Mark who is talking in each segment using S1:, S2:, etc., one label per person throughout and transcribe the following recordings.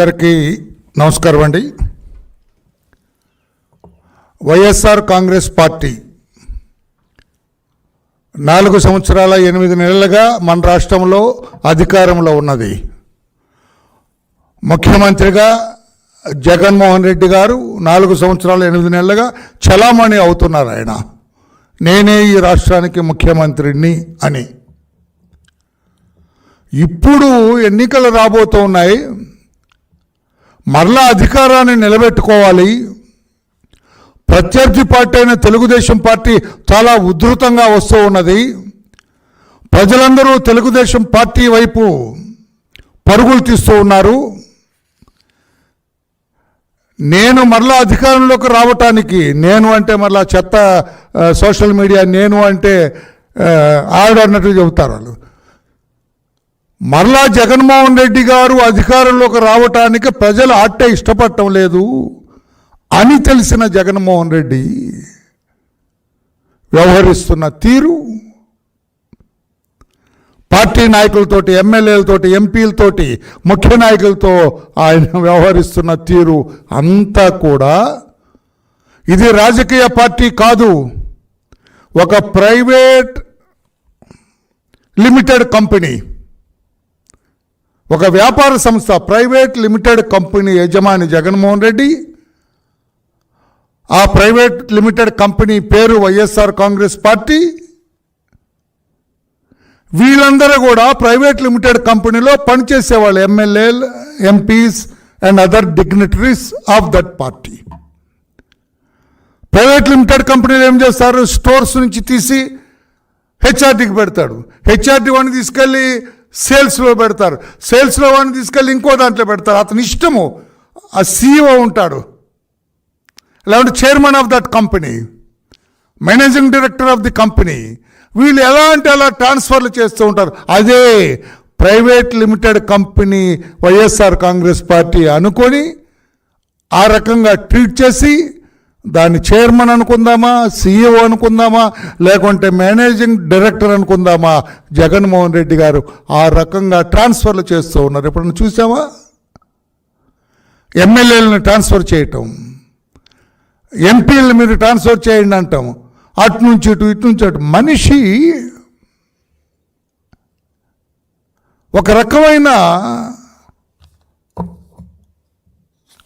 S1: అందరికీ నమస్కారం అండి. వైఎస్ఆర్ కాంగ్రెస్ పార్టీ 4 సంవత్సరాల 8 నెలలుగా మన రాష్ట్రంలో అధికారంలో ఉన్నది. ముఖ్యమంత్రిగా జగన్మోహన్ రెడ్డి గారు 4 సంవత్సరాల 8 నెలలుగా చలామణి అవుతున్నారు. ఆయన నేనే ఈ రాష్ట్రానికి ముఖ్యమంత్రిని అని. ఇప్పుడు ఎన్నికలు రాబోతూ ఉన్నాయి. మరలా అధికారాన్ని నిలబెట్టుకోవాలి. ప్రత్యర్థి పార్టీ అయిన తెలుగుదేశం పార్టీ చాలా ఉధృతంగా వస్తూ ఉన్నది. ప్రజలందరూ తెలుగుదేశం పార్టీ వైపు పరుగులు తీస్తూ ఉన్నారు. నేను మరలా అధికారంలోకి రావటానికి, నేను అంటే మరలా చెత్త సోషల్ మీడియా, నేను అంటే ఆడన్నట్టు చెబుతారు వాళ్ళు. మరలా జగన్మోహన్ రెడ్డి గారు అధికారంలోకి రావటానికి ప్రజలు అట్టే ఇష్టపడటం లేదు అని తెలిసిన జగన్మోహన్ రెడ్డి వ్యవహరిస్తున్న తీరు, పార్టీ నాయకులతోటి, ఎమ్మెల్యేలతోటి, ఎంపీలతోటి, ముఖ్య నాయకులతో ఆయన వ్యవహరిస్తున్న తీరు అంతా కూడా ఇది రాజకీయ పార్టీ కాదు, ఒక ప్రైవేట్ లిమిటెడ్ కంపెనీ, ఒక వ్యాపార సంస్థ, ప్రైవేట్ లిమిటెడ్ కంపెనీ యజమాని జగన్మోహన్ రెడ్డి. ఆ ప్రైవేట్ లిమిటెడ్ కంపెనీ పేరు వైఎస్ఆర్ కాంగ్రెస్ పార్టీ. వీళ్ళందరూ కూడా ప్రైవేట్ లిమిటెడ్ కంపెనీలో పనిచేసేవాళ్ళు, ఎమ్మెల్యేలు, MPs and other dignitaries of that party. Private limited కంపెనీలు ఏం చేస్తారు? స్టోర్స్ నుంచి తీసి హెచ్ఆర్డీకి పెడతాడు. హెచ్ఆర్డీ వాడిని తీసుకెళ్ళి సేల్స్లో పెడతారు. సేల్స్లో వాడిని తీసుకెళ్ళి ఇంకో దాంట్లో పెడతారు. అతని ఇష్టము. ఆ సీఈఓ ఉంటాడు, లేదంటే chairman of that company, managing director of the company. వీళ్ళు ఎలా అంటే అలా ట్రాన్స్ఫర్లు చేస్తూ ఉంటారు. అదే private limited company YSR Congress party అనుకొని ఆ రకంగా ట్రీట్ చేసి దాన్ని చైర్మన్ అనుకుందామా, సీఈఓ అనుకుందామా, లేకుంటే మేనేజింగ్ డైరెక్టర్ అనుకుందామా, జగన్మోహన్ రెడ్డి గారు ఆ రకంగా ట్రాన్స్ఫర్లు చేస్తూ ఉన్నారు. ఎప్పుడన్నా చూసామా? ఎమ్మెల్యేలను ట్రాన్స్ఫర్ చేయటం, ఎంపీలను మీరు ట్రాన్స్ఫర్ చేయండి అంటాం. అటు నుంచి ఇటు, ఇటు నుంచి అటు. మనిషి ఒక రకమైన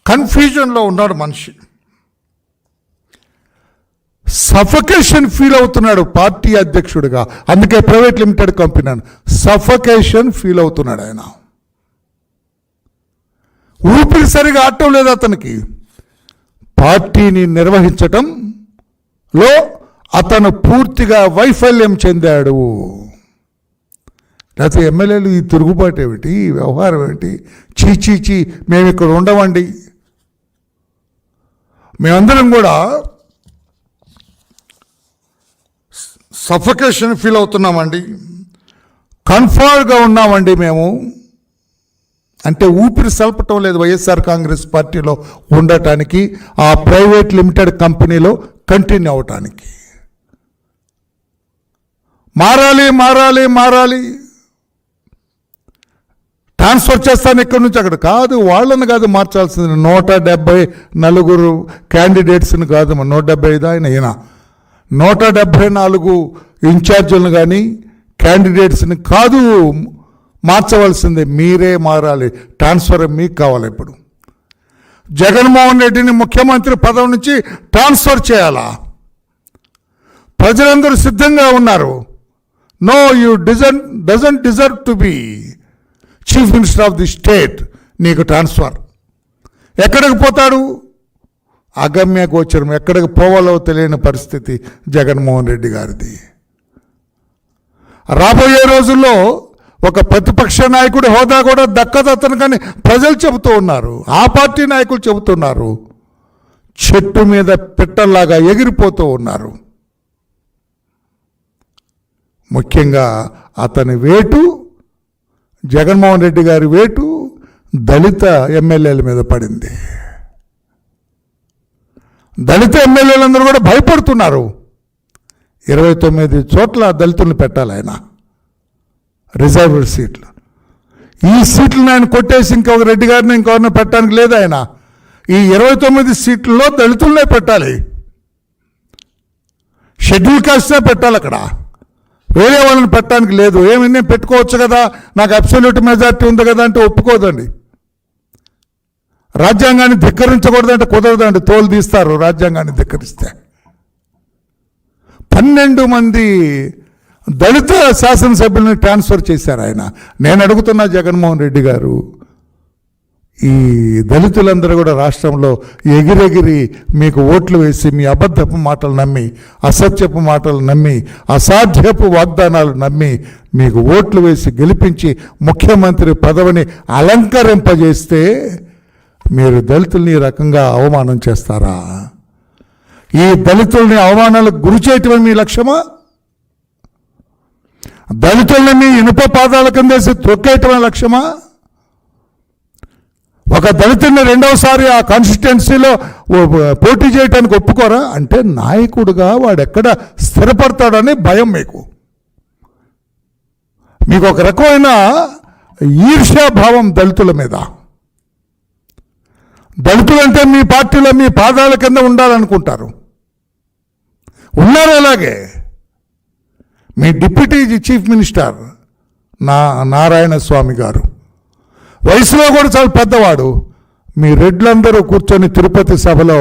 S1: కన్ఫ్యూజన్లో ఉన్నాడు మనిషి. సఫకేషన్ ఫీల్ అవుతున్నాడు పార్టీ అధ్యక్షుడిగా. అందుకే ప్రైవేట్ లిమిటెడ్ కంపెనీ అని సఫకేషన్ ఫీల్ అవుతున్నాడు ఆయన. ఊపిరి సరిగా ఆడటం లేదు అతనికి. పార్టీని నిర్వహించటంలో అతను పూర్తిగా వైఫల్యం చెందాడు. లేకపోతే ఎమ్మెల్యేలు ఈ తిరుగుబాటు ఏమిటి, ఈ వ్యవహారం ఏమిటి, చీచీచి మేము ఇక్కడ ఉండమండి, మేమందరం కూడా సఫకేషన్ ఫీల్ అవుతున్నామండి, కన్ఫర్మ్గా ఉన్నామండి మేము అంటే ఊపిరి సల్పటం లేదు వైఎస్ఆర్ కాంగ్రెస్ పార్టీలో ఉండటానికి, ఆ ప్రైవేట్ లిమిటెడ్ కంపెనీలో కంటిన్యూ అవటానికి. మారాలి మారాలి మారాలి, ట్రాన్స్ఫర్ చేస్తాను ఇక్కడి నుంచి అక్కడ కాదు. వాళ్ళని కాదు మార్చాల్సింది, 174 క్యాండిడేట్స్ని కాదు, 175 ఆయన 174 ఇన్ఛార్జీలను కానీ క్యాండిడేట్స్ని కాదు మార్చవలసిందే. మీరే మారాలి. ట్రాన్స్ఫర్ మీకు కావాలి. ఇప్పుడు జగన్మోహన్ రెడ్డిని ముఖ్యమంత్రి పదవి నుంచి ట్రాన్స్ఫర్ చేయాలా? ప్రజలందరూ సిద్ధంగా ఉన్నారు. No, you doesn't deserve to be chief minister of the state. నీకు ట్రాన్స్ఫర్. ఎక్కడికి పోతాడు? అగమ్య గోచరం. ఎక్కడికి పోవాలో తెలియని పరిస్థితి జగన్మోహన్ రెడ్డి గారిది. రాబోయే రోజుల్లో ఒక ప్రతిపక్ష నాయకుడి హోదా కూడా దక్కదు అతనికని ప్రజలు చెబుతూ ఉన్నారు. ఆ పార్టీ నాయకులు చెబుతున్నారు. చెట్టు మీద పిట్టల్లాగా ఎగిరిపోతూ ఉన్నారు. ముఖ్యంగా అతని వేటు, జగన్మోహన్ రెడ్డి గారి వేటు దళిత ఎమ్మెల్యేల మీద పడింది. దళిత ఎమ్మెల్యేలందరూ కూడా భయపడుతున్నారు. 29 చోట్ల దళితులను పెట్టాలి ఆయన రిజర్వ్డ్ సీట్లు. ఈ సీట్లను ఆయన కొట్టేసి ఇంకొక రెడ్డి గారిని ఇంకెవరిని పెట్టడానికి లేదు. ఆయన ఈ 29 సీట్లలో దళితులనే పెట్టాలి, షెడ్యూల్ కాస్ట్నే పెట్టాలి. అక్కడ వేరే వాళ్ళని పెట్టడానికి లేదు. ఏమి నేను పెట్టుకోవచ్చు కదా, నాకు అబ్సల్యూట్ మెజారిటీ ఉంది కదా అంటే ఒప్పుకోదండి. రాజ్యాంగాన్ని ధిక్కరించకూడదంటే కుదరదండి, తోలు తీస్తారు రాజ్యాంగాన్ని ధిక్కరిస్తే. 12 మంది దళిత శాసనసభ్యులను ట్రాన్స్ఫర్ చేశారు ఆయన. నేను అడుగుతున్నా జగన్మోహన్ రెడ్డి గారు, ఈ దళితులందరూ కూడా రాష్ట్రంలో ఎగిరెగిరి మీకు ఓట్లు వేసి మీ అబద్ధపు మాటలు నమ్మి, అసత్యపు మాటలు నమ్మి, అసాధ్యపు వాగ్దానాలు నమ్మి మీకు ఓట్లు వేసి గెలిపించి ముఖ్యమంత్రి పదవిని అలంకరింపజేస్తే మీరు దళితుల్ని ఈ రకంగా అవమానం చేస్తారా? ఈ దళితుల్ని అవమానాలకు గురి చేయటమే మీ లక్ష్యమా? దళితుల్ని ఇనుప పాదాల కిందేసి తొక్కేయటమే లక్ష్యమా? ఒక దళితుల్ని రెండవసారి ఆ కాన్స్టిట్యున్సీలో పోటీ చేయడానికి ఒప్పుకోరా? అంటే నాయకుడుగా వాడు ఎక్కడ స్థిరపడతాడని భయం మీకు. మీకు ఒక రకమైన ఈర్ష్యాభావం దళితుల మీద. దళితులంటే మీ పార్టీలో మీ పాదాల కింద ఉండాలనుకుంటారు. ఉన్నారు అలాగే. మీ డిప్యూటీ చీఫ్ మినిస్టర్ నారాయణ స్వామి గారు వయసులో కూడా చాలా పెద్దవాడు. మీ రెడ్లందరూ కూర్చొని తిరుపతి సభలో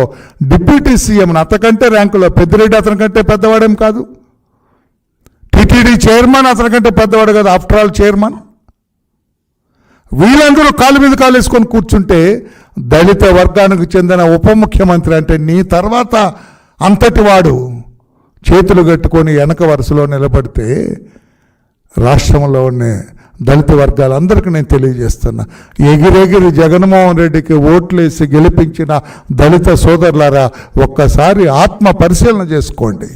S1: డిప్యూటీ సీఎం అతకంటే ర్యాంకులో, పెద్దిరెడ్డి అతనికంటే పెద్దవాడేం కాదు, టీటీడీ చైర్మన్ అతనికంటే పెద్దవాడు కాదు, ఆఫ్టర్ ఆల్ చైర్మన్. వీళ్ళందరూ కాలు మీద కాలు వేసుకొని కూర్చుంటే దళిత వర్గానికి చెందిన ఉప ముఖ్యమంత్రి అంటే నీ తర్వాత అంతటి వాడు చేతులు కట్టుకొని వెనక వరుసలో నిలబడితే రాష్ట్రంలో ఉన్న దళిత వర్గాలందరికీ నేను తెలియజేస్తున్నా, ఎగిరెగిరి జగన్మోహన్ రెడ్డికి ఓట్లేసి గెలిపించిన దళిత సోదరులారా, ఒక్కసారి ఆత్మ పరిశీలన చేసుకోండి.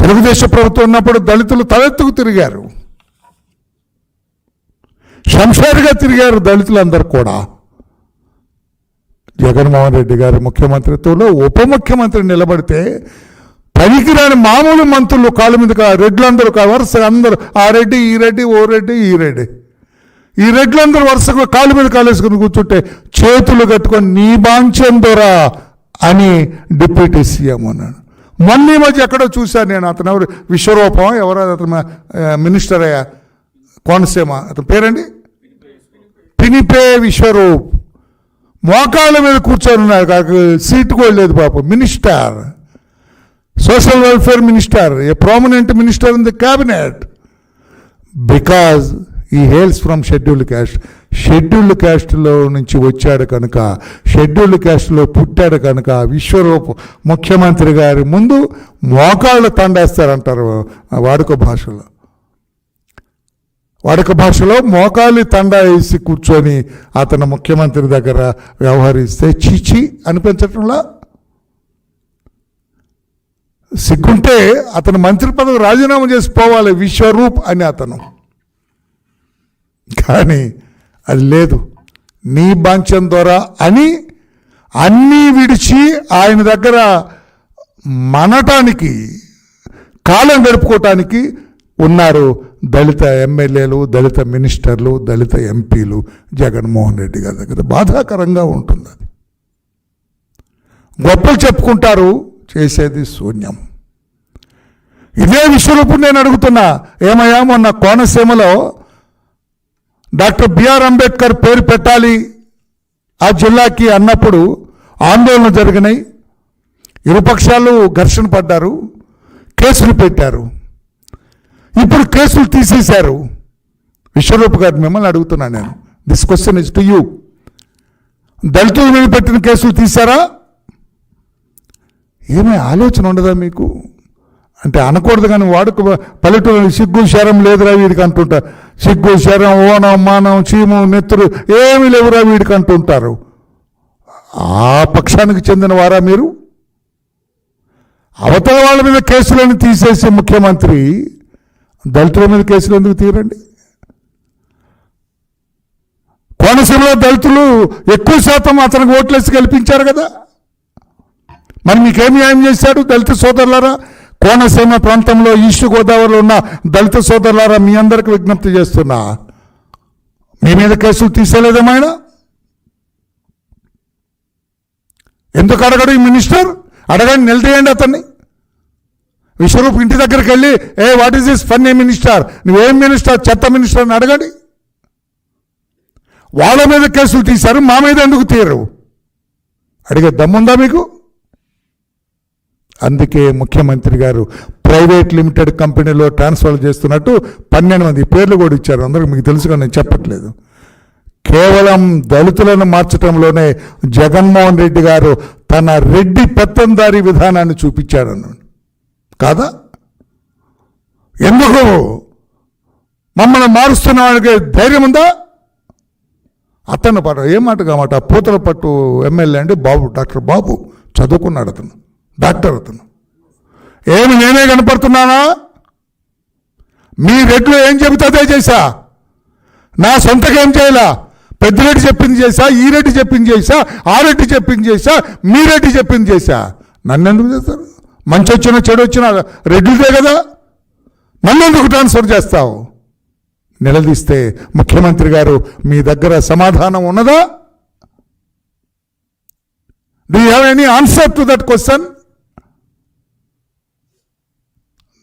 S1: తెలుగుదేశం ప్రభుత్వం ఉన్నప్పుడు దళితులు తలెత్తుకు తిరిగారు, శంషేర్గా తిరిగారు దళితులందరూ కూడా. జగన్మోహన్ రెడ్డి గారి ముఖ్యమంత్రిత్వంలో ఉప ముఖ్యమంత్రి నిలబడితే పనికిరాని మామూలు మంత్రులు కాలు మీద రెడ్లందరూ వరుసగా అందరూ ఆ రెడ్డి ఈ రెడ్డి ఓ రెడ్డి ఈ రెడ్డి ఈ రెడ్లందరూ వరుసగా కాలు మీద కాలేసుకుని కూర్చుంటే చేతులు కట్టుకొని నీ బాంచెందోరా అని డిప్యూటీ సీఎం అన్నాడు. మొన్న ఈ మధ్య ఎక్కడో చూశాను నేను, అతను ఎవరు విశ్వరూపం ఎవరో అతను మినిస్టర్ అయ్యా కోనసీమ, అతని పేరండి పినిపే విశ్వరూప్, మోకాళ్ళ మీద కూర్చొని ఉన్నారు, సీటు కూడా లేదు పాపం. Minister, social welfare minister, a prominent minister in the cabinet, because he hails from scheduled caste. Scheduled క్యాస్ట్లో నుంచి వచ్చాడు కనుక, షెడ్యూల్డ్ క్యాస్ట్లో పుట్టాడు కనుక విశ్వరూప్ ముఖ్యమంత్రి గారి ముందు మోకాళ్ళు తండేస్తారంటారు వాడుక భాషలో మోకాలి తండా వేసి కూర్చొని అతను ముఖ్యమంత్రి దగ్గర వ్యవహరిస్తే చీచి అనిపించటంలా. సిగ్గుంటే అతను మంత్రి పదవి రాజీనామా చేసి పోవాలి విశ్వరూప్ అని అతను. కానీ అది లేదు. నీ బాంఛం ద్వారా అని అన్నీ విడిచి ఆయన దగ్గర మనటానికి, కాలం గడుపుకోవటానికి ఉన్నారు దళిత ఎమ్మెల్యేలు, దళిత మినిస్టర్లు, దళిత ఎంపీలు జగన్మోహన్ రెడ్డి గారి దగ్గర. బాధాకరంగా ఉంటుంది. అది గొప్పలు చెప్పుకుంటారు, చేసేది శూన్యం. ఇదే విశ్వరూపుని నేను అడుగుతున్నా, ఏమయ్యా మొన్న కోనసీమలో డాక్టర్ బిఆర్ అంబేద్కర్ పేరు పెట్టాలి ఆ జిల్లాకి అన్నప్పుడు ఆందోళన జరిగినాయి, ఇరుపక్షాలు ఘర్షణ పడ్డారు, కేసులు పెట్టారు. ఇప్పుడు కేసులు తీసేశారు. విశ్వరూప్ గారు మిమ్మల్ని అడుగుతున్నాను నేను, this question is to you. దళితుల మీద పెట్టిన కేసులు తీశారా? ఏమీ ఆలోచన ఉండదా మీకు? అంటే అనకూడదు కానీ వాడుక పల్లెటూరు సిగ్గు శరం లేదురా వీడికి అంటుంటారు. సిగ్గు శరం ఓనం మానం చీము నెత్తురు ఏమీ లేవురా వీడికి అంటుంటారు. ఆ పక్షానికి చెందిన వారా మీరు? అవతల వాళ్ళ మీద కేసులను తీసేసి ముఖ్యమంత్రి దళితుల మీద కేసులు ఎందుకు తీరండి? కోనసీమలో దళితులు ఎక్కువ శాతం అతనికి ఓట్లేసి గెలిపించారు కదా, మరి మీకేం న్యాయం చేశాడు దళిత సోదరులారా? కోనసీమ ప్రాంతంలో ఈస్ట్ గోదావరిలో ఉన్న దళిత సోదరులారా, మీ అందరికీ విజ్ఞప్తి చేస్తున్నా, మీ మీద కేసులు తీసేలేదేమైనా? ఎందుకు అడగడు ఈ మినిస్టర్? అడగండి, నిలదీయండి అతన్ని. విశ్వరూప్ ఇంటి దగ్గరికి వెళ్ళి, what is this funny minister, నువ్వేం మినిస్టర్, చెత్త మినిస్టర్ అని అడగండి. వాళ్ళ మీద కేసులు తీశారు, మా మీద ఎందుకు తీయరు? అడిగే దమ్ముందా మీకు? అందుకే ముఖ్యమంత్రి గారు ప్రైవేట్ లిమిటెడ్ కంపెనీలో ట్రాన్స్ఫర్ చేస్తున్నట్టు 12 మంది పేర్లు కూడా ఇచ్చారు. అందరికీ మీకు తెలుసుగా, నేను చెప్పట్లేదు. కేవలం దళితులను మార్చడంలోనే జగన్మోహన్ రెడ్డి గారు తన రెడ్డి పెత్తందారీ విధానాన్ని చూపించాడన్నాడు కాదా? ఎందుకు మమ్మల్ని మారుస్తున్న వాడికి ధైర్యం ఉందా? అతను పాట ఏం మాట కామాట, పూతల పట్టు ఎమ్మెల్యే అంటే బాబు, డాక్టర్ బాబు చదువుకున్నాడు, అతను డాక్టర్. అతను ఏమి నేనే కనపడుతున్నానా? మీ రెడ్లు ఏం చెబితే అదే చేశా, నా సొంతగా ఏం చేయాలా? పెద్దిరెడ్డి చెప్పింది చేశా, ఈ రెడ్డి చెప్పింది చేశా, ఆ రెడ్డి చెప్పింది చేశా, మీ రెడ్డి చెప్పింది చేశా. నన్ను ఎందుకు చేస్తారు? మంచి వచ్చినా చెడు వచ్చినా రెడ్డిదే కదా, నన్ను ఎందుకు ట్రాన్స్ఫర్ చేస్తావు? నిలదీస్తే ముఖ్యమంత్రి గారు మీ దగ్గర సమాధానం ఉన్నదా? Do you have any answer to that question?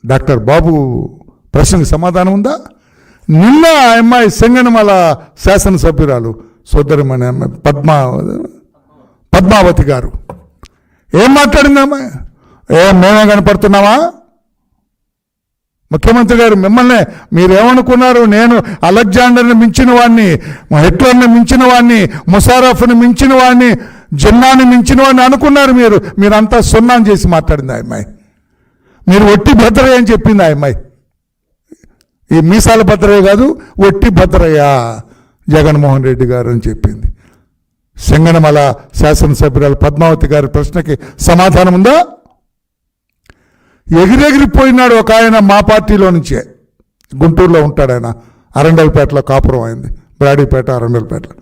S1: Doctor Babu ప్రశ్నకు సమాధానం ఉందా? నిన్న ఆ అమ్మాయి సింగనమల శాసనసభ్యురాలు సోదరిమణి పద్మావతి గారు ఏం మాట్లాడింది అమ్మాయి? మేమే కనపడుతున్నామా? ముఖ్యమంత్రి గారు మిమ్మల్ని మీరేమనుకున్నారు? నేను అలెగ్జాండర్ని మించిన వాడిని, హిట్లర్ని మించిన వాడిని, ముషారఫ్ని మించిన వాడిని, జిన్నాని మించిన వాడిని అనుకున్నారు మీరు. మీరంతా సున్నాం చేసి మాట్లాడింది ఆ అమ్మాయి. మీరు ఒట్టి భద్రయ్య అని చెప్పింది ఆ అమ్మాయి. ఈ మీసాల భద్రయ్య కాదు, ఒట్టి భద్రయ్య జగన్మోహన్ రెడ్డి గారు అని చెప్పింది. సింగనమల శాసనసభ్యురాలు పద్మావతి గారి ప్రశ్నకి సమాధానం ఉందా? ఎగిరెగిరిపోయినాడు ఒక ఆయన మా పార్టీలో నుంచే, గుంటూరులో ఉంటాడు ఆయన, అరండల్పేటలో కాపురం అయింది, బ్రాడీపేట అరండల్పేటలో.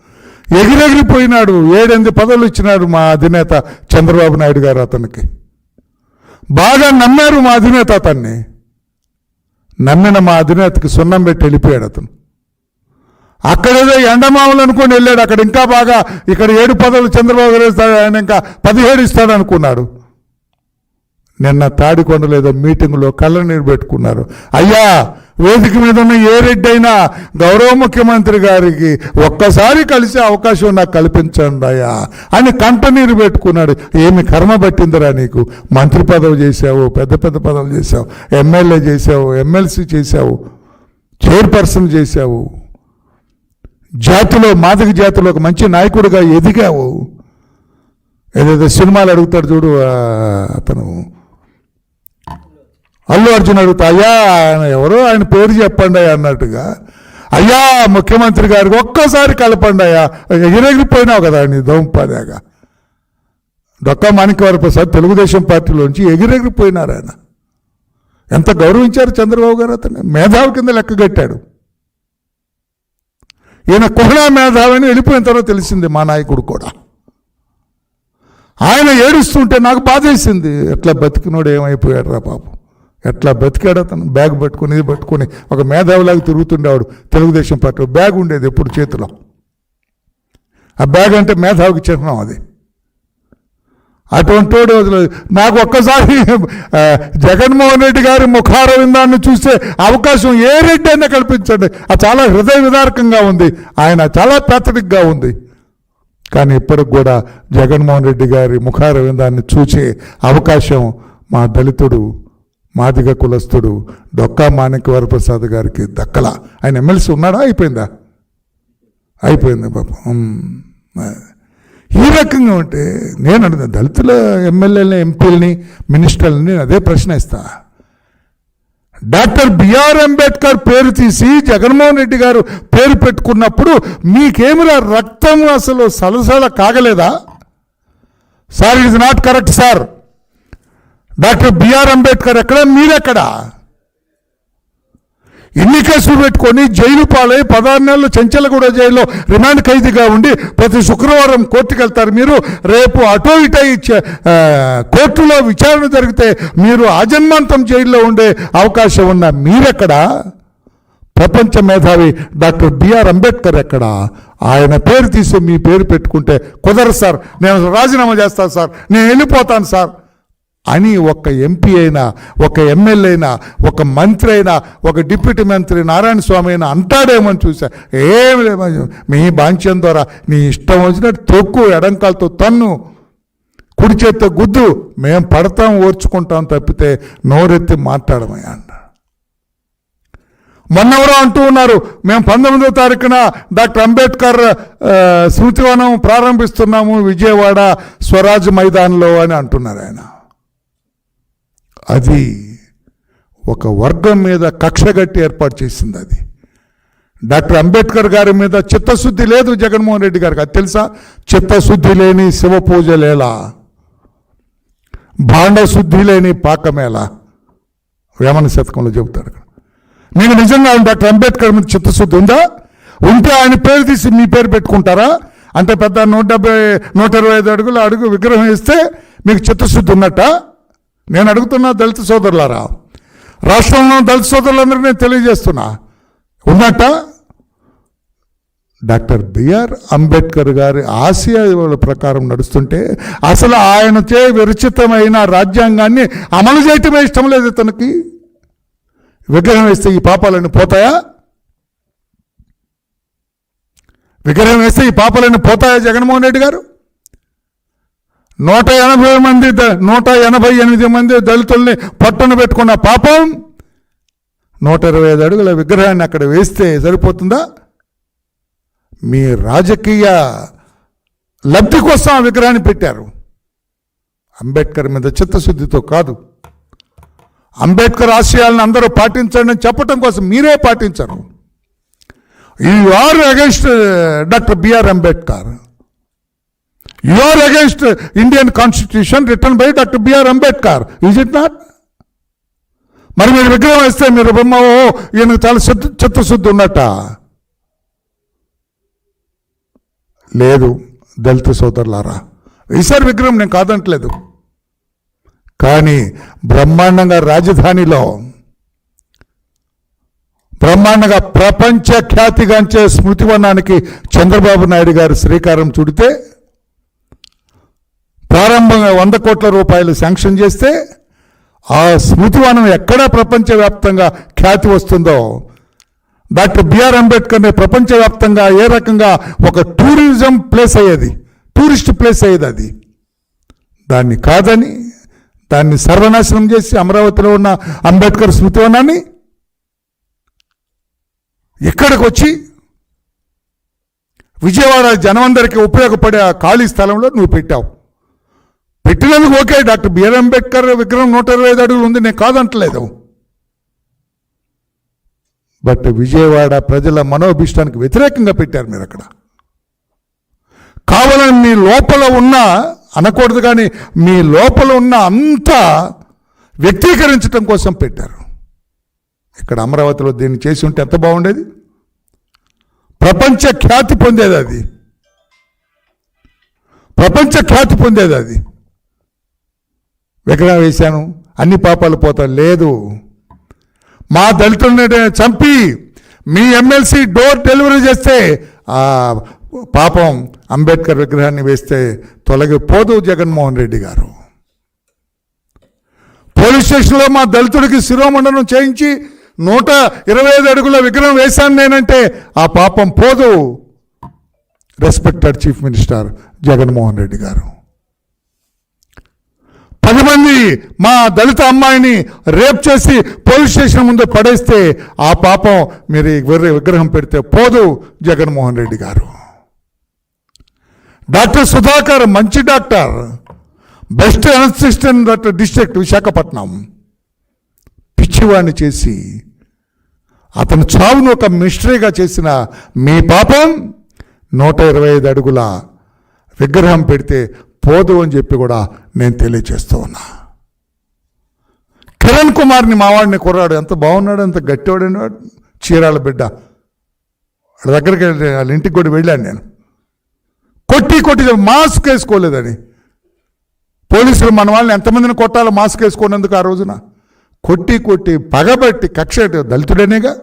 S1: ఎగిరెగిరిపోయినాడు, 7-8 పదవులు ఇచ్చినాడు మా అధినేత చంద్రబాబు నాయుడు గారు. అతనికి బాగా నమ్మారు మా అధినేత. అతన్ని నమ్మిన మా అధినేతకి సున్నం పెట్టి వెళ్ళిపోయాడు అతను. అక్కడేదో ఎండమావులు అనుకొని వెళ్ళాడు. అక్కడ ఇంకా బాగా, ఇక్కడ 7 పదవులు చంద్రబాబు గారు ఇస్తాడు, ఆయన ఇంకా 17 ఇస్తాడు అనుకున్నాడు. నిన్న తాడికొండలో ఏదో మీటింగ్లో కళ్ళనీరు పెట్టుకున్నారు. అయ్యా, వేదిక మీద ఉన్న ఏ రెడ్డి అయినా గౌరవ ముఖ్యమంత్రి గారికి ఒక్కసారి కలిసే అవకాశం నాకు కల్పించండి అయ్యా అని కంటనీరు పెట్టుకున్నాడు. ఏమి కర్మ పట్టిందిరా నీకు? మంత్రి పదవి చేశావు, పెద్ద పెద్ద పదవులు చేశావు, ఎమ్మెల్యే చేశావు, ఎమ్మెల్సీ చేశావు, చైర్పర్సన్ చేశావు, జాతిలో మాదిగ జాతిలో ఒక మంచి నాయకుడిగా ఎదిగావు. ఏదైతే సినిమాలు అడుగుతాడు చూడు, అతను అల్లు అర్జున్ అడుగుతా, అయ్యా ఆయన ఎవరో, ఆయన పేరు చెప్పండి అయ్యా అన్నట్టుగా, అయ్యా ముఖ్యమంత్రి గారికి ఒక్కసారి కలపండి అయ్యా. ఎగిరెగిరిపోయినావు కదా నీ దోంపదాగా. డొక్కా మాణిక్యవర ప్రసాద్ తెలుగుదేశం పార్టీలోంచి ఎగిరెగిరిపోయినారు. ఆయన ఎంత గౌరవించారు చంద్రబాబు గారు. అతను మేధావి కింద లెక్కగట్టాడు. ఈయన కుహనా మేధావిని వెళ్ళిపోయిన తర్వాత తెలిసింది మా నాయకుడు కూడా. ఆయన ఏడుస్తుంటే నాకు బాధేసింది. ఎట్లా బతికినోడు ఏమైపోయాడు రా పాపం, ఎట్లా బతికాడు అతను. బ్యాగ్ పట్టుకుని ఇది పట్టుకుని ఒక మేధావిలాగా తిరుగుతుండేవాడు. తెలుగుదేశం పార్టీ బ్యాగ్ ఉండేది ఎప్పుడు చేతిలో. ఆ బ్యాగ్ అంటే మేధావికి చిహ్నం అది. అటువంటి వాడు నాకు ఒక్కసారి జగన్మోహన్ రెడ్డి గారి ముఖారవిందాన్ని చూసే అవకాశం ఏ రెడ్డి అయినా కల్పించండి. అది చాలా హృదయ విదారకంగా ఉంది, ఆయన చాలా ప్యాథటిక్గా ఉంది. కానీ ఇప్పటికి కూడా జగన్మోహన్ రెడ్డి గారి ముఖారవిందాన్ని చూసే అవకాశం మా దళితుడు, మాదిగ కులస్తుడు డొక్కా మాణిక్యవర ప్రసాద్ గారికి దక్కల. ఆయన ఎమ్మెల్సీ ఉన్నాడా? అయిపోయిందా? అయిపోయింది పాపం. ఈ రకంగా ఉంటే నేను అడుగుతా, దళితుల ఎమ్మెల్యేలని, ఎంపీలని, మినిస్టర్లని నేను అదే ప్రశ్న ఇస్తా. డాక్టర్ బిఆర్ అంబేద్కర్ పేరు తీసి జగన్మోహన్ రెడ్డి గారు పేరు పెట్టుకున్నప్పుడు మీకేమిరా రక్తం అసలు సలసల కాగలేదా? Sir, it is not correct sir. Doctor BR Ambedkar ఎక్కడ, మీరెక్కడా? ఇన్ని కేసులు పెట్టుకొని జైలు పాలై 16 నెలలు చెంచలగూడ జైల్లో రిమాండ్ ఖైదీగా ఉండి ప్రతి శుక్రవారం కోర్టుకు వెళ్తారు మీరు. రేపు అటో ఇటో కోర్టులో విచారణ జరిగితే మీరు ఆజన్మాంతం జైల్లో ఉండే అవకాశం ఉన్న మీరెక్కడా? ప్రపంచ మేధావి డాక్టర్ బిఆర్ అంబేద్కర్ ఎక్కడ? ఆయన పేరు తీసి మీ పేరు పెట్టుకుంటే కుదరదు సార్, నేను రాజీనామా చేస్తాను సార్, నేను వెళ్ళిపోతాను సార్ అని ఒక ఎంపీ అయినా, ఒక ఎమ్మెల్యే అయినా, ఒక మంత్రి అయినా, ఒక డిప్యూటీ మంత్రి నారాయణ స్వామి అయినా అంటాడేమని చూసా. ఏమి లేదు, మీ బాంఛం ద్వారా నీ ఇష్టం వచ్చినట్టు తొక్కు, ఎడంకాలతో తన్ను, కుడి చేత్తో గుద్దు, మేము పడతాం ఓర్చుకుంటాం తప్పితే నోరెత్తి మాట్లాడమయ్యా అన్నాడు. మొన్నెవరో అంటూ ఉన్నారు, మేము 19వ తారీఖున డాక్టర్ అంబేద్కర్ స్మృతివనం ప్రారంభిస్తున్నాము విజయవాడ స్వరాజ్ మైదాన్లో అని అంటున్నారు ఆయన. అది ఒక వర్గం మీద కక్షగట్టి ఏర్పాటు చేసింది. అది డాక్టర్ అంబేద్కర్ గారి మీద చిత్తశుద్ధి లేదు జగన్మోహన్ రెడ్డి గారికి, అది తెలుసా? చిత్తశుద్ధి లేని శివ పూజలేలా, భాండశుద్ధి లేని పాకమేలా వేమన శతకంలో చెబుతాడు. మీకు నిజంగా డాక్టర్ అంబేద్కర్ మీద చిత్తశుద్ధి ఉందా? ఉంటే ఆయన పేరు తీసి మీ పేరు పెట్టుకుంటారా? అంటే పెద్ద 125 అడుగుల అడుగు విగ్రహం ఇస్తే మీకు చిత్తశుద్ధి ఉన్నట్ట? నేను అడుగుతున్నా దళిత సోదరులారా, రాష్ట్రంలో దళిత సోదరులందరికీ నేను తెలియజేస్తున్నా, ఉన్నట్ట? డాక్టర్ బిఆర్ అంబేద్కర్ గారి ఆశయాల ప్రకారం నడుస్తుంటే అసలు ఆయనచే విరచితమైన రాజ్యాంగాన్ని అమలు చేయటమే ఇష్టం లేదు తనకి. విగ్రహం వేస్తే ఈ పాపాలన్నీ పోతాయా? విగ్రహం వేస్తే ఈ పాపాలన్నీ పోతాయా జగన్మోహన్ రెడ్డి గారు? 188 మంది దళితుల్ని పట్టున పెట్టుకున్న పాపం 125 అడుగుల విగ్రహాన్ని అక్కడ వేస్తే సరిపోతుందా? మీ రాజకీయ లబ్ధి కోసం ఆ విగ్రహాన్ని పెట్టారు. అంబేద్కర్ మీద చిత్తశుద్ధితో కాదు. అంబేద్కర్ ఆశయాలను అందరూ పాటించండి అని చెప్పడం కోసం మీరే పాటించరు. You are against doctor BR Ambedkar. You are against Indian constitution written by doctor BR Ambedkar. Is it not? మరి మీరు విగ్రహం వేస్తే మీరు బొమ్మ ఈయనకు చాలా చిత్తశుద్ధి ఉన్నట్ట? లేదు దళిత సోదరులారా, ఈసారి విగ్రహం నేను కాదంటలేదు, కానీ బ్రహ్మాండంగా రాజధానిలో బ్రహ్మాండంగా ప్రపంచ ఖ్యాతిగాంచే స్మృతివనానికి చంద్రబాబు నాయుడు గారు శ్రీకారం చుడితే, ప్రారంభంగా 100 కోట్ల రూపాయలు శాంక్షన్ చేస్తే, ఆ స్మృతివనం ఎక్కడ ప్రపంచవ్యాప్తంగా ఖ్యాతి వస్తుందో, డాక్టర్ బిఆర్ అంబేద్కర్ని ప్రపంచవ్యాప్తంగా ఏ రకంగా ఒక టూరిజం ప్లేస్ అయ్యేది, టూరిస్ట్ ప్లేస్ అయ్యేది, అది దాన్ని కాదని దాన్ని సర్వనాశనం చేసి అమరావతిలో ఉన్న అంబేద్కర్ స్మృతివనాన్ని ఇక్కడికి వచ్చి విజయవాడ జనమందరికీ ఉపయోగపడే ఆ ఖాళీ స్థలంలో నువ్వు పెట్టావు. పెట్టినందుకు ఓకే, డాక్టర్ బిఆర్ అంబేద్కర్ విగ్రహం 125 అడుగులు ఉంది, నేను కాదంటలేదు. బట్ విజయవాడ ప్రజల మనోభిష్టానికి వ్యతిరేకంగా పెట్టారు మీరు అక్కడ. కావాలని మీ లోపల ఉన్న అనకూడదు, కానీ మీ లోపల ఉన్న అంతా వ్యక్తీకరించడం కోసం పెట్టారు. ఇక్కడ అమరావతిలో దీన్ని చేసి ఉంటే ఎంత బాగుండేది, ప్రపంచ ఖ్యాతి పొందేది, అది ప్రపంచ ఖ్యాతి పొందేది. అది విగ్రహం వేశాను అన్ని పాపాలు పోతా లేదు. మా దళితుల్ని చంపి మీ ఎమ్మెల్సీ డోర్ డెలివరీ చేస్తే ఆ పాపం అంబేద్కర్ విగ్రహాన్ని వేస్తే తొలగిపోదు జగన్మోహన్ రెడ్డి గారు. పోలీస్ స్టేషన్లో మా దళితుడికి శిరోమండనం చేయించి 125 అడుగుల విగ్రహం వేశాను నేనంటే ఆ పాపం పోదు. Respected chief minister Jaganmohan Reddy గారు 10 మంది మా దళిత అమ్మాయిని రేప్ చేసి పోలీస్ స్టేషన్ ముందు పడేస్తే ఆ పాపం మీరు విగ్రహం పెడితే పోదు జగన్మోహన్ రెడ్డి గారు. డాక్టర్ సుధాకర్ మంచి doctor, best anaesthetist doctor district Visakhapatnam, పిచ్చివాడిని చేసి అతను చావును ఒక మిస్టరీగా చేసిన మీ పాపం 125 అడుగుల విగ్రహం పెడితే పోదు అని చెప్పి కూడా నేను తెలియజేస్తూ ఉన్నా. కిరణ్ కుమార్ని మావాడిని కుర్రాడు ఎంత బాగున్నాడు, ఎంత గట్టివాడని వాడు, చీరాల బిడ్డ. వాళ్ళ దగ్గరికి వాళ్ళ ఇంటికి కూడా వెళ్ళాను నేను. కొట్టి మాస్క్ వేసుకోలేదని పోలీసులు మన వాళ్ళని ఎంతమందిని కొట్టాలో మాస్క్ వేసుకున్నందుకు ఆ రోజున కొట్టి పగబట్టి కక్ష దళితుడనేగా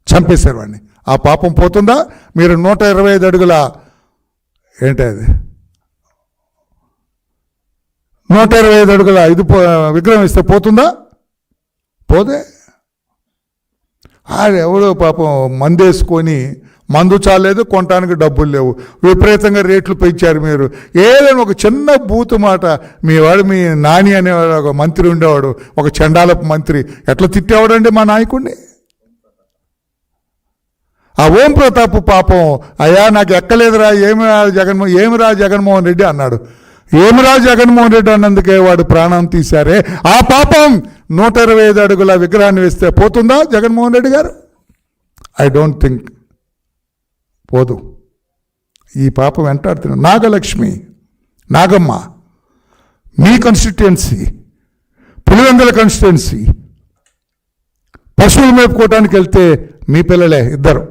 S1: చంపేశారు వాడిని. ఆ పాపం పోతుందా? మీరు 125 అడుగుల ఏంటి అది 125 అడుగుల ఇది విగ్రహం ఇస్తే పోతుందా? పోదే. ఎవడో పాపం మందేసుకొని మందు చాలేదు, కొనడానికి డబ్బులు లేవు, విపరీతంగా రేట్లు పెంచారు. మీరు ఏదైనా ఒక చిన్న బూతు మాట, మీ నాని అనేవాడు ఒక మంత్రి ఉండేవాడు, ఒక చండాలపు మంత్రి, ఎట్లా తిట్టేవాడండి మా నాయకుడిని. ఆ ఓం ప్రతాప్ పాపం, అయ్యా నాకు ఎక్కలేదురా, ఏమిరా జగన్మోహన్ రెడ్డి అన్నాడు. ఏమిరా జగన్మోహన్ రెడ్డి అన్నందుకే వాడు ప్రాణం తీశారే. ఆ పాపం 125 అడుగుల విగ్రహాన్ని వేస్తే పోతుందా జగన్మోహన్ రెడ్డి గారు? ఐ డోంట్ థింక్ పోదు. ఈ పాపం వెంటాడుతున్నాడు. నాగలక్ష్మి, నాగమ్మ, మీ కాన్స్టిట్యుయెన్సీ, పులివెందుల కాన్స్టిట్యుయెన్సీ, పశువులు మేపుకోవటానికి వెళ్తే మీ పిల్లలే ఇద్దరు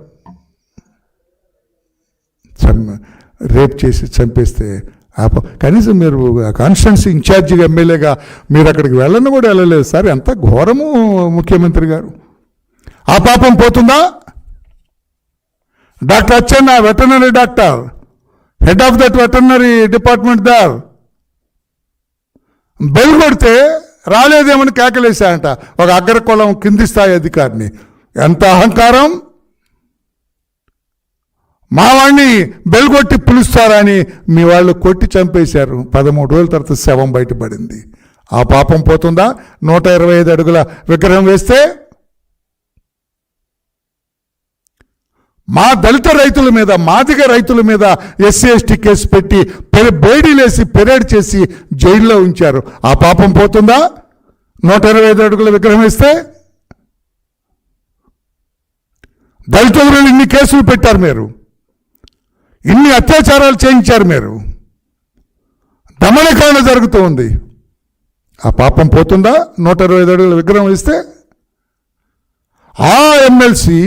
S1: రేప్ చేసి చంపేస్తే కనీసం మీరు కాన్స్టిట్యుయెన్సీ ఇన్ఛార్జిగా ఎమ్మెల్యేగా మీరు అక్కడికి వెళ్ళను కూడా వెళ్ళలేదు సార్. ఎంత ఘోరము ముఖ్యమంత్రి గారు. ఆ పాపం పోతుందా? Doctor Achenna, veterinary doctor, head of that veterinary department దార్, బెల్ కొడితే రాలేదేమని కేకలేశాయంట ఒక అగ్రకులం కింది స్థాయి అధికారిని. ఎంత అహంకారం! మా వాడిని బెల్ కొట్టి పిలుస్తారని మీ వాళ్ళు కొట్టి చంపేశారు. 13 రోజుల తర్వాత శవం బయటపడింది. ఆ పాపం పోతుందా? 125 అడుగుల విగ్రహం వేస్తే మా దళిత రైతుల మీద, మాదిగ రైతుల మీద ఎస్సీ ఎస్టీ కేసు పెట్టి బేడీలేసి పెరేడ్ చేసి జైల్లో ఉంచారు. ఆ పాపం పోతుందా? 125 అడుగుల విగ్రహం వేస్తే దళితులు ఇన్ని కేసులు పెట్టారు, మీరు ఇన్ని అత్యాచారాలు చేయించారు, మీరు దమనకాండ జరుగుతూ ఉంది. ఆ పాపం పోతుందా? 125 అడుగుల విగ్రహం ఇస్తే ఆ ఎమ్మెల్సీ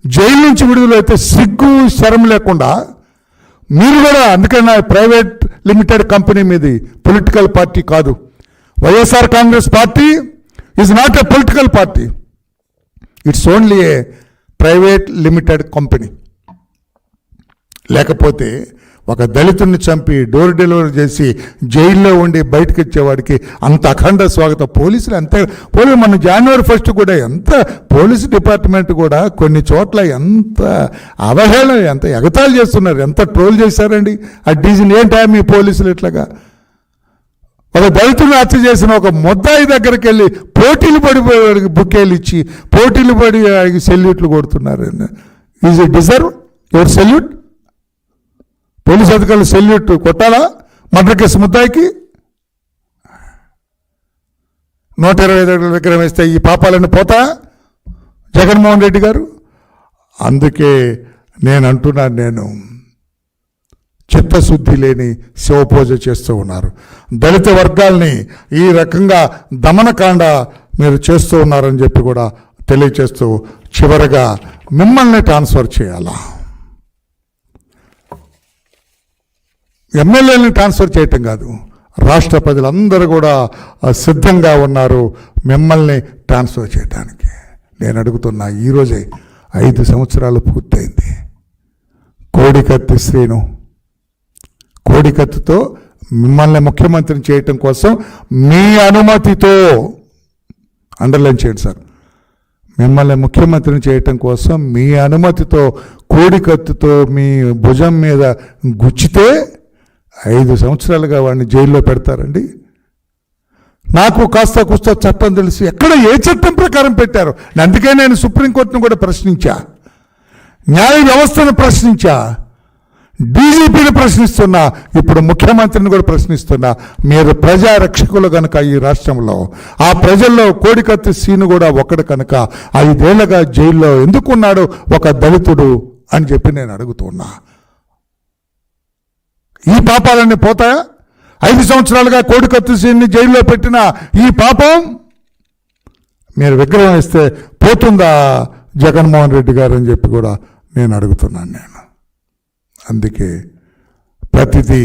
S1: జైలు నుంచి విడుదలైతే సిగ్గు శరం లేకుండా మీరు కూడా, అందుకని ప్రైవేట్ లిమిటెడ్ కంపెనీ మీది, పొలిటికల్ పార్టీ కాదు. YSR Congress party is not a political party, it's only A private limited company. లేకపోతే ఒక దళితుడిని చంపి డోర్ డెలివరీ చేసి జైల్లో ఉండి బయటకు వచ్చేవాడికి అంత అఖండ స్వాగతం. పోలీసులు అంతే. మన January 1 కూడా ఎంత పోలీసు డిపార్ట్మెంట్ కూడా కొన్ని చోట్ల ఎంత అవహేళన, ఎంత ఎగతాళి చేస్తున్నారు, ఎంత ట్రోల్ చేశారండి ఆ డీజిల్. ఏంటా మీ పోలీసులు ఇట్లాగా? ఒక దళితుడిని హత్య చేసిన ఒక ముద్దాయి దగ్గరికి వెళ్ళి పోటీలు పడిపోయేవాడికి బుకేలు ఇచ్చి పోటీలు పడి సెల్యూట్లు కొడుతున్నారు. Is it deserve your salute? Police అధికారులు సెల్యూట్ కొట్టాలా మర్డర్ కేసు ముద్దాయికి? 125 అడుగుల విగ్రహం వేస్తే ఈ పాపాలన్నీ పోతా జగన్మోహన్ రెడ్డి గారు? అందుకే నేను అంటున్నాను, చిత్తశుద్ధి లేని శివపూజ చేస్తూ ఉన్నారు. దళిత వర్గాల్ని ఈ రకంగా దమనకాండ మీరు చేస్తూ ఉన్నారని చెప్పి కూడా తెలియచేస్తూ, చివరగా మిమ్మల్ని ట్రాన్స్ఫర్ చేయాలా, ఎమ్మెల్యేలను ట్రాన్స్ఫర్ చేయటం కాదు, రాష్ట్ర ప్రజలందరూ కూడా సిద్ధంగా ఉన్నారు మిమ్మల్ని ట్రాన్స్ఫర్ చేయడానికి. నేను అడుగుతున్నా, ఈరోజే 5 సంవత్సరాలు పూర్తయింది. కోడికత్తి శ్రీను కోడికత్తితో మిమ్మల్ని ముఖ్యమంత్రిని చేయటం కోసం మీ అనుమతితో, అండర్లైన్ చేయండి సార్, మిమ్మల్ని ముఖ్యమంత్రిని చేయటం కోసం మీ అనుమతితో కోడికత్తితో మీ భుజం మీద గుచ్చితే 5 సంవత్సరాలుగా వాడిని జైల్లో పెడతారండి. నాకు కాస్త కుస్తా చట్టం తెలుసు, ఎక్కడ ఏ చట్టం ప్రకారం పెట్టారు. అందుకే నేను సుప్రీంకోర్టును కూడా ప్రశ్నించా, న్యాయ వ్యవస్థను ప్రశ్నించా, డీజీపీని ప్రశ్నిస్తున్నా, ఇప్పుడు ముఖ్యమంత్రిని కూడా ప్రశ్నిస్తున్నా. మీరు ప్రజారక్షకులు కనుక ఈ రాష్ట్రంలో, ఆ ప్రజల్లో కోడికత్తి సీను కూడా ఒకడు కనుక 5 ఏళ్లుగా జైల్లో ఎందుకున్నాడు ఒక దళితుడు అని చెప్పి నేను అడుగుతున్నా. ఈ పాపాలన్నీ పోతాయా? 5 సంవత్సరాలుగా కోడికత్తి సీన్ని జైల్లో పెట్టిన ఈ పాపం మీరు విగ్రహం ఇస్తే పోతుందా జగన్మోహన్ రెడ్డి గారు అని చెప్పి కూడా నేను అడుగుతున్నాను. నేను అందుకే ప్రతిదీ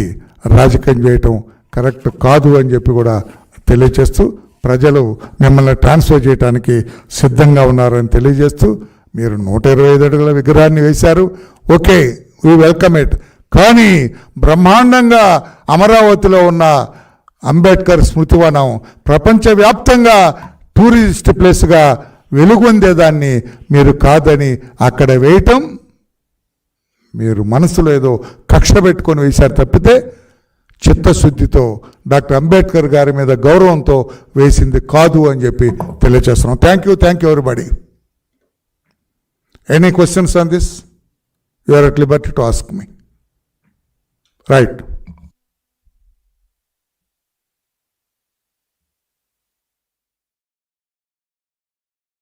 S1: రాజకీయం చేయటం కరెక్ట్ కాదు అని చెప్పి కూడా తెలియజేస్తూ, ప్రజలు మిమ్మల్ని ట్రాన్స్ఫర్ చేయడానికి సిద్ధంగా ఉన్నారని తెలియజేస్తూ, మీరు 125 అడుగుల విగ్రహాన్ని వేశారు, ఓకే, వీ వెల్కమ్ ఇట్. కానీ బ్రహ్మాండంగా అమరావతిలో ఉన్న అంబేద్కర్ స్మృతివనం ప్రపంచవ్యాప్తంగా టూరిస్ట్ ప్లేస్గా వెలుగొందేదాన్ని మీరు కాదని అక్కడ వేయటం మీరు మనసులో ఏదో కక్ష పెట్టుకొని వేశారు తప్పితే చిత్తశుద్ధితో డాక్టర్ అంబేద్కర్ గారి మీద గౌరవంతో వేసింది కాదు అని చెప్పి తెలియజేస్తున్నాం. Thank you everybody. Any questions on this? You are at liberty to ask me. Right.